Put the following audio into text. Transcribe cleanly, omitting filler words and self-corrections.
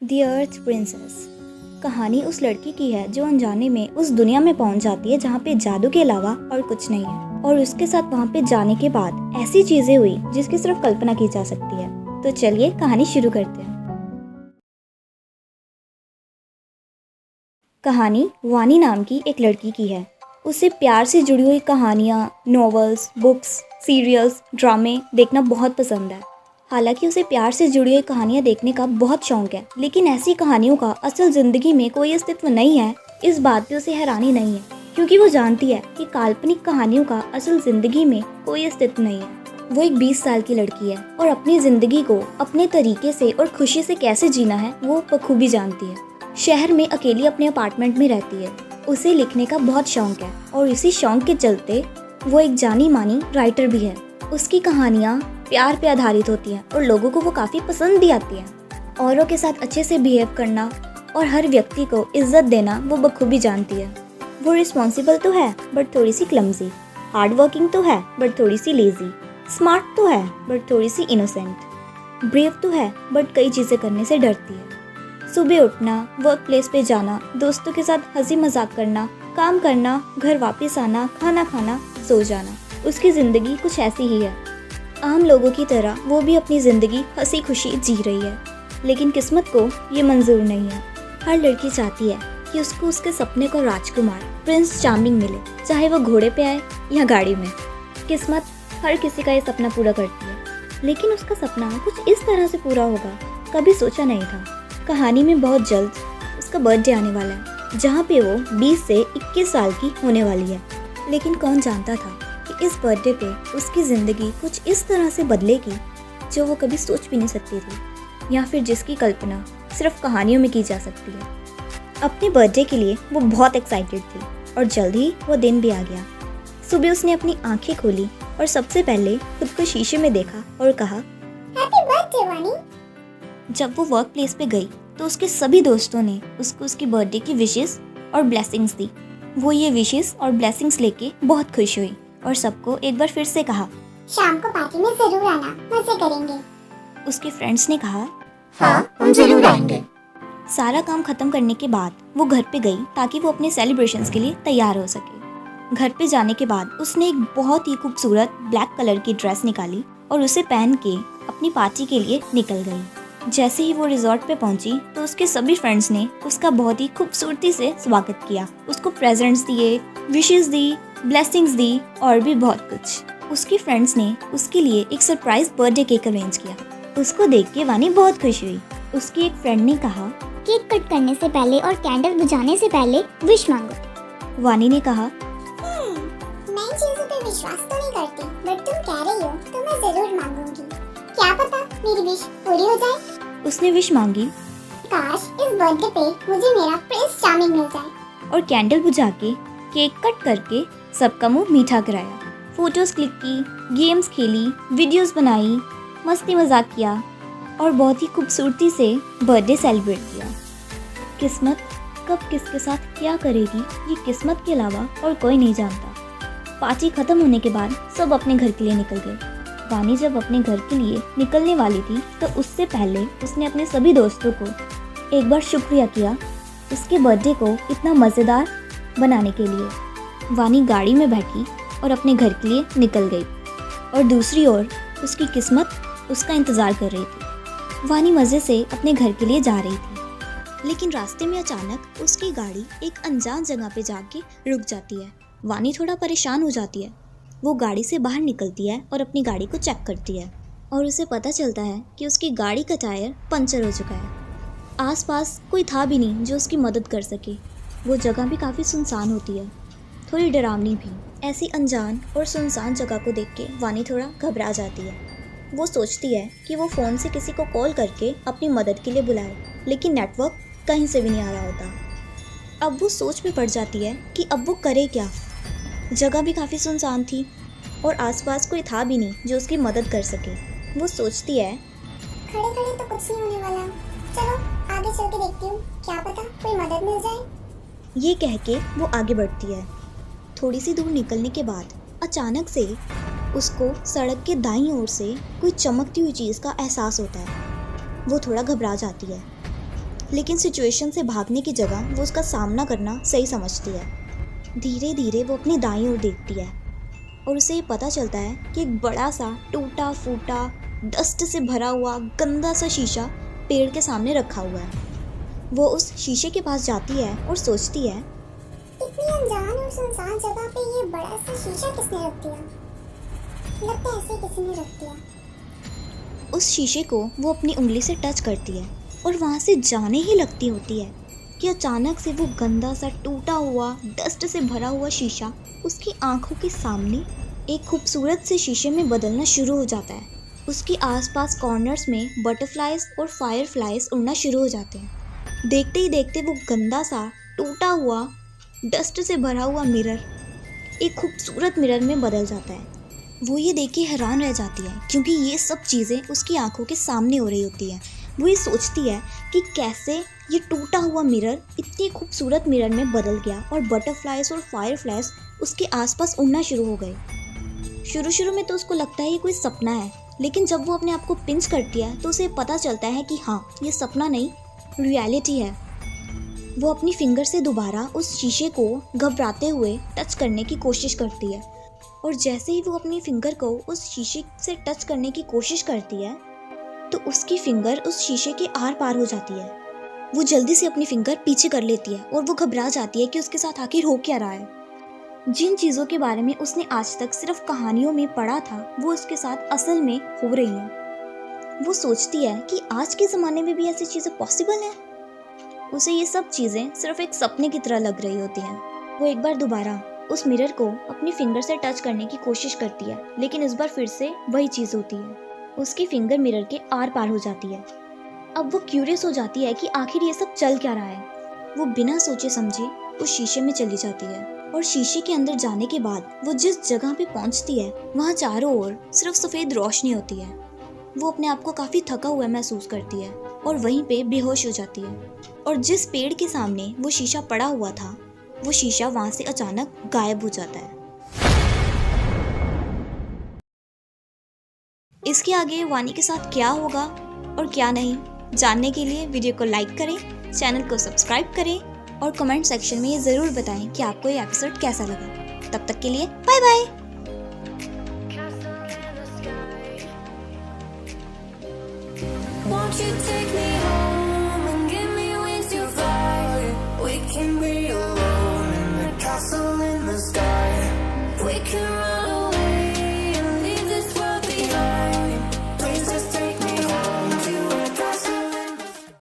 The earth princess कहानी उस लड़की की है जो अनजाने में उस दुनिया में पहुंच जाती है जहाँ पे जादू के अलावा और कुछ नहीं है, और उसके साथ वहाँ पे जाने के बाद ऐसी चीजें हुई जिसकी सिर्फ कल्पना की जा सकती है। तो चलिए कहानी शुरू करते हैं। कहानी वानी नाम की एक लड़की की है। उसे प्यार से जुड़ी हुई कहानियाँ, नॉवेल्स, बुक्स, सीरियल्स, ड्रामे देखना बहुत पसंद है। हालांकि उसे प्यार से जुड़ी हुई कहानियाँ देखने का बहुत शौक है, लेकिन ऐसी कहानियों का असल जिंदगी में कोई अस्तित्व नहीं है। इस बात पे उसे हैरानी नहीं है, क्योंकि वो जानती है कि काल्पनिक कहानियों का असल जिंदगी में कोई अस्तित्व नहीं है। वो एक 20 साल की लड़की है और अपनी जिंदगी को अपने तरीके से और खुशी से कैसे जीना है वो बखूबी जानती है। शहर में अकेली अपने अपार्टमेंट में रहती है। उसे लिखने का बहुत शौक है और इसी शौक के चलते वो एक जानी मानी राइटर भी है। उसकी कहानियाँ प्यार पे आधारित होती हैं और लोगों को वो काफ़ी पसंद भी आती हैं। औरों के साथ अच्छे से बिहेव करना और हर व्यक्ति को इज्जत देना वो बखूबी जानती है। वो रिस्पॉन्सिबल तो है बट थोड़ी सी क्लमजी, हार्ड वर्किंग तो है बट थोड़ी सी लेजी, स्मार्ट तो है बट थोड़ी सी इनोसेंट, ब्रेव तो है बट कई चीज़ें करने से डरती है। सुबह उठना, वर्क प्लेस पे जाना, दोस्तों के साथ हंसी मजाक करना, काम करना, घर वापस आना, खाना खाना, सो जाना, उसकी ज़िंदगी कुछ ऐसी ही है। आम लोगों की तरह वो भी अपनी ज़िंदगी हंसी खुशी जी रही है, लेकिन किस्मत को ये मंजूर नहीं है। हर लड़की चाहती है कि उसको उसके सपने का राजकुमार प्रिंस चार्मिंग मिले, चाहे वो घोड़े पे आए या गाड़ी में। किस्मत हर किसी का ये सपना पूरा करती है, लेकिन उसका सपना कुछ इस तरह से पूरा होगा कभी सोचा नहीं था। कहानी में बहुत जल्द उसका बर्थडे आने वाला है, जहाँ पे वो 20 से 21 साल की होने वाली है। लेकिन कौन जानता था कि इस बर्थडे पे उसकी ज़िंदगी कुछ इस तरह से बदलेगी जो वो कभी सोच भी नहीं सकती थी, या फिर जिसकी कल्पना सिर्फ कहानियों में की जा सकती है। अपने बर्थडे के लिए वो बहुत एक्साइटेड थी और जल्द ही वो दिन भी आ गया। सुबह उसने अपनी आंखें खोली और सबसे पहले खुद को शीशे में देखा और कहा, हैप्पी बर्थडे वानी। जब वो वर्क प्लेस पे गई तो उसके सभी दोस्तों ने उसको उसकी बर्थडे की विशेस और ब्लेसिंग्स दी। वो ये विशेस और ब्लेसिंग्स लेके बहुत खुश हुई और सबको एक बार फिर से कहा, शाम को पार्टी में जरूर आना, मजे करेंगे। उसके फ्रेंड्स ने कहा, हाँ, हम जरूर आएंगे। सारा काम खत्म करने के बाद वो घर पे गई ताकि वो अपने सेलिब्रेशंस के लिए तैयार हो सके। घर पे जाने के बाद उसने एक बहुत ही खूबसूरत ब्लैक कलर की ड्रेस निकाली और उसे पहन के अपनी पार्टी के लिए निकल गई। जैसे ही वो रिजॉर्ट पे पहुंची तो उसके सभी फ्रेंड्स ने उसका बहुत ही खूबसूरती से स्वागत किया। उसको प्रेजेंट्स दिए, विशेस दी, ब्लेसिंग्स दी और भी बहुत कुछ। उसकी फ्रेंड्स ने उसके लिए एक सरप्राइज बर्थडे केक अरेंज किया। उसको देख के वानी बहुत खुश हुई। उसकी एक फ्रेंड ने कहा, केक कट करने से पहले और कैंडल बुझाने से पहले विश मांगो। वानी ने कहा, मैं इन चीजों पे विश्वास तो नहीं करती, बट तुम कह रही हो तो मैं जरूर मांगूंगी। क्या पता मेरी विश पूरी हो जाए। उसने विश मांगी काश इस बर्थडे पे मुझे मेरा प्रिंस चार्मिंग मिल जाए। और कैंडल बुझा के केक कट करके सबका मुंह मीठा कराया। फोटोज क्लिक की, गेम्स खेली, वीडियोस बनाई, मस्ती मजाक किया और बहुत ही खूबसूरती से बर्थडे सेलिब्रेट किया। किस्मत कब किसके साथ क्या करेगी ये किस्मत के अलावा और कोई नहीं जानता। पार्टी खत्म होने के बाद सब अपने घर के लिए निकल गए। वानी जब अपने घर के लिए निकलने वाली थी तो उससे पहले उसने अपने सभी दोस्तों को एक बार शुक्रिया किया उसके बर्थडे को इतना मज़ेदार बनाने के लिए। वानी गाड़ी में बैठी और अपने घर के लिए निकल गई और दूसरी ओर उसकी किस्मत उसका इंतज़ार कर रही थी। वानी मज़े से अपने घर के लिए जा रही थी, लेकिन रास्ते में अचानक उसकी गाड़ी एक अनजान जगह पे जाके रुक जाती है। वानी थोड़ा परेशान हो जाती है। वो गाड़ी से बाहर निकलती है और अपनी गाड़ी को चेक करती है और उसे पता चलता है कि उसकी गाड़ी का टायर पंचर हो चुका है। आसपास कोई था भी नहीं जो उसकी मदद कर सके। वो जगह भी काफ़ी सुनसान होती है, थोड़ी डरावनी भी। ऐसी अनजान और सुनसान जगह को देख के वानी थोड़ा घबरा जाती है। वो सोचती है कि वो फ़ोन से किसी को कॉल करके अपनी मदद के लिए बुलाए, लेकिन नेटवर्क कहीं से भी नहीं आ रहा होता। अब वो सोच में पड़ जाती है कि अब वो करे क्या। जगह भी काफ़ी सुनसान थी और आसपास कोई था भी नहीं जो उसकी मदद कर सके। वो सोचती है, खड़े खड़े तो कुछ नहीं होने वाला, चलो आगे चल के देखती हूँ, क्या पता कोई मदद मिल जाए। ये कह के वो आगे बढ़ती है। थोड़ी सी दूर निकलने के बाद अचानक से उसको सड़क के दाईं ओर से कोई चमकती हुई चीज़ का एहसास होता है। वो थोड़ा घबरा जाती है। लेकिन सिचुएशन से भागने की जगह वो उसका सामना करना सही समझती है। धीरे धीरे वो अपनी दाईं ओर देखती है और उसे ये पता चलता है कि एक बड़ा सा टूटा फूटा डस्ट से भरा हुआ गंदा सा शीशा पेड़ के सामने रखा हुआ है। वो उस शीशे के पास जाती है और सोचती है, इतनी अनजान और सुनसान जगह पे ये बड़ा सा शीशा किसने रख दिया? लगता है ऐसे किसी ने रख दिया। उस शीशे को वो अपनी उंगली से टच करती है और वहाँ से जाने ही लगती होती है कि अचानक से वो गंदा सा टूटा हुआ डस्ट से भरा हुआ शीशा उसकी आंखों के सामने एक खूबसूरत से शीशे में बदलना शुरू हो जाता है। उसके आसपास कॉर्नर्स में बटरफ्लाइज और फायरफ्लाइज उड़ना शुरू हो जाते हैं। देखते ही देखते वो गंदा सा टूटा हुआ डस्ट से भरा हुआ मिरर एक खूबसूरत मिरर में बदल जाता है। वो ये देख के हैरान रह जाती है क्योंकि ये सब चीज़ें उसकी आंखों के सामने हो रही होती है। वो ये सोचती है कि कैसे ये टूटा हुआ मिरर इतने खूबसूरत मिरर में बदल गया और बटरफ्लाइज और फायरफ्लाइज उसके आसपास उड़ना शुरू हो गए। शुरू में तो उसको लगता है ये कोई सपना है, लेकिन जब वो अपने आप को पिंच करती है तो उसे पता चलता है कि हाँ, ये सपना नहीं, रियलिटी है। वो अपनी फिंगर से दोबारा उस शीशे को घबराते हुए टच करने की कोशिश करती है और जैसे ही वो अपनी फिंगर को उस शीशे से टच करने की कोशिश करती है तो उसकी फिंगर उस शीशे के आर पार हो जाती है। वो जल्दी से अपनी फिंगर पीछे कर लेती है और वो घबरा जाती है कि उसके साथ आखिर हो क्या रहा है। जिन चीज़ों के बारे में उसने आज तक सिर्फ कहानियों में पढ़ा था वो उसके साथ असल में हो रही हैं। वो सोचती है कि आज के ज़माने में भी ऐसी चीज़ें पॉसिबल हैं। उसे ये सब चीज़ें सिर्फ एक सपने की तरह लग रही होती हैं। वो एक बार दोबारा उस मिरर को अपनी फिंगर से टच करने की कोशिश करती है, लेकिन इस बार फिर से वही चीज़ होती है। उसकी फिंगर मिरर के आर पार हो जाती है। अब वो क्यूरियस हो जाती है कि आखिर ये सब चल क्या रहा है। वो बिना सोचे समझे उस शीशे में चली जाती है और शीशे के अंदर जाने के बाद वो जिस जगह पे पहुंचती है वहाँ चारों ओर सिर्फ सफ़ेद रोशनी होती है। वो अपने आप को काफ़ी थका हुआ महसूस करती है और वहीं पे बेहोश हो जाती है और जिस पेड़ के सामने वो शीशा पड़ा हुआ था वो शीशा वहाँ से अचानक गायब हो जाता है। इसके आगे वानी के साथ क्या होगा और क्या नहीं जानने के लिए वीडियो को लाइक करें, चैनल को सब्सक्राइब करें और कमेंट सेक्शन में ये ज़रूर बताएं कि आपको ये एपिसोड कैसा लगा। तब तक के लिए बाय बाय।